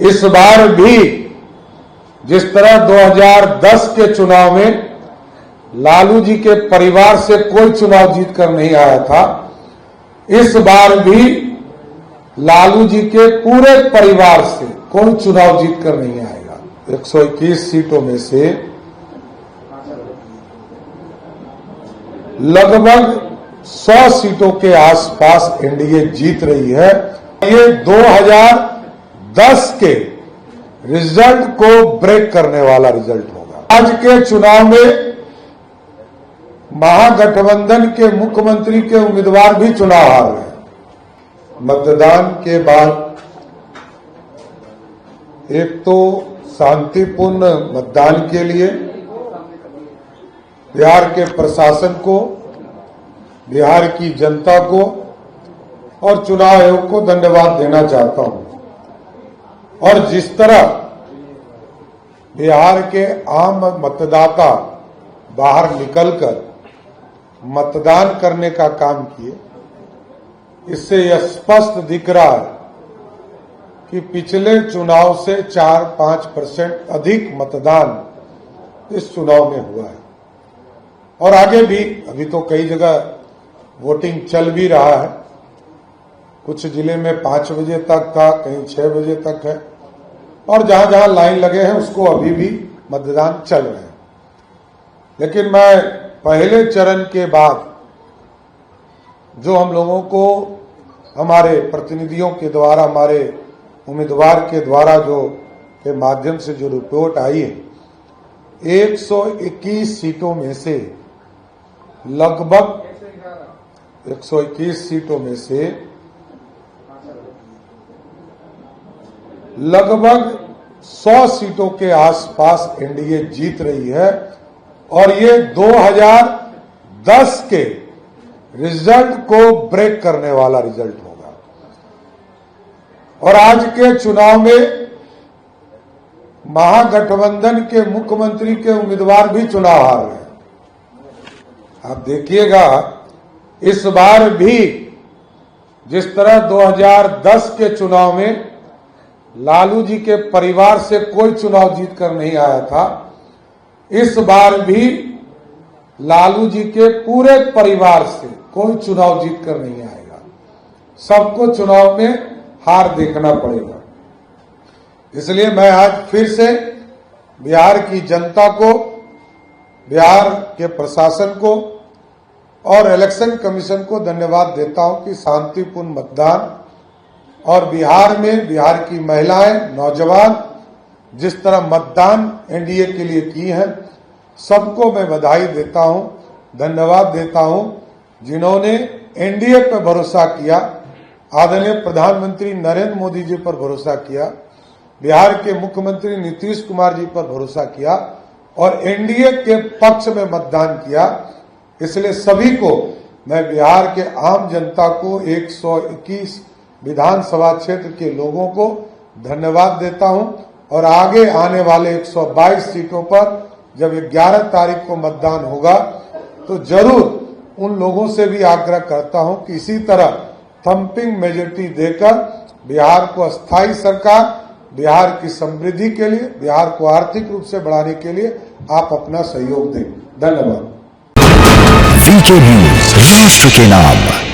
इस बार भी जिस तरह 2010 के चुनाव में लालू जी के परिवार से कोई चुनाव जीत कर नहीं आया था, इस बार भी लालू जी के पूरे परिवार से कोई चुनाव जीत कर नहीं आएगा। 121 सीटों में से लगभग 100 सीटों के आसपास एनडीए जीत रही है। ये 2010 के रिजल्ट को ब्रेक करने वाला रिजल्ट होगा। आज के चुनाव में महागठबंधन के मुख्यमंत्री के उम्मीदवार भी चुनाव हार रहे हैं। मतदान के बाद एक तो शांतिपूर्ण मतदान के लिए बिहार के प्रशासन को, बिहार की जनता को और चुनाव आयोग को धन्यवाद देना चाहता हूं। और जिस तरह बिहार के आम मतदाता बाहर निकलकर मतदान करने का काम किए, इससे यह स्पष्ट दिख रहा है कि पिछले चुनाव से 4-5% अधिक मतदान इस चुनाव में हुआ है। और आगे भी अभी तो कई जगह वोटिंग चल भी रहा है। कुछ जिले में 5 बजे तक था, कहीं 6 बजे तक है, और जहां जहां लाइन लगे हैं उसको अभी भी मतदान चल रहे हैं। लेकिन मैं पहले चरण के बाद जो हम लोगों को हमारे प्रतिनिधियों के द्वारा, हमारे उम्मीदवार के द्वारा जो के माध्यम से जो रिपोर्ट आई है, 121 सीटों में से लगभग 121 सीटों में से लगभग 100 सीटों के आसपास एनडीए जीत रही है। और ये 2010 के रिजल्ट को ब्रेक करने वाला रिजल्ट होगा। और आज के चुनाव में महागठबंधन के मुख्यमंत्री के उम्मीदवार भी चुनाव हार रहे हैं। आप देखिएगा, इस बार भी जिस तरह 2010 के चुनाव में लालू जी के परिवार से कोई चुनाव जीत कर नहीं आया था, इस बार भी लालू जी के पूरे परिवार से कोई चुनाव जीत कर नहीं आएगा। सबको चुनाव में हार देखना पड़ेगा। इसलिए मैं आज फिर से बिहार की जनता को, बिहार के प्रशासन को और इलेक्शन कमीशन को धन्यवाद देता हूं कि शांतिपूर्ण मतदान और बिहार में बिहार की महिलाएं, नौजवान जिस तरह मतदान एनडीए के लिए की है, सबको मैं बधाई देता हूं, धन्यवाद देता हूं, जिन्होंने एनडीए पर भरोसा किया, आदरणीय प्रधानमंत्री नरेंद्र मोदी जी पर भरोसा किया, बिहार के मुख्यमंत्री नीतीश कुमार जी पर भरोसा किया और एनडीए के पक्ष में मतदान किया। इसलिए सभी को, मैं बिहार के आम जनता को, 121 विधानसभा क्षेत्र के लोगों को धन्यवाद देता हूं। और आगे आने वाले 122 सीटों पर जब 11 तारीख को मतदान होगा तो जरूर उन लोगों से भी आग्रह करता हूं कि इसी तरह थम्पिंग मेजोरिटी देकर बिहार को अस्थायी सरकार, बिहार की समृद्धि के लिए, बिहार को आर्थिक रूप से बढ़ाने के लिए आप अपना सहयोग दें। धन्यवाद। वीके न्यूज, राष्ट्र के नाम।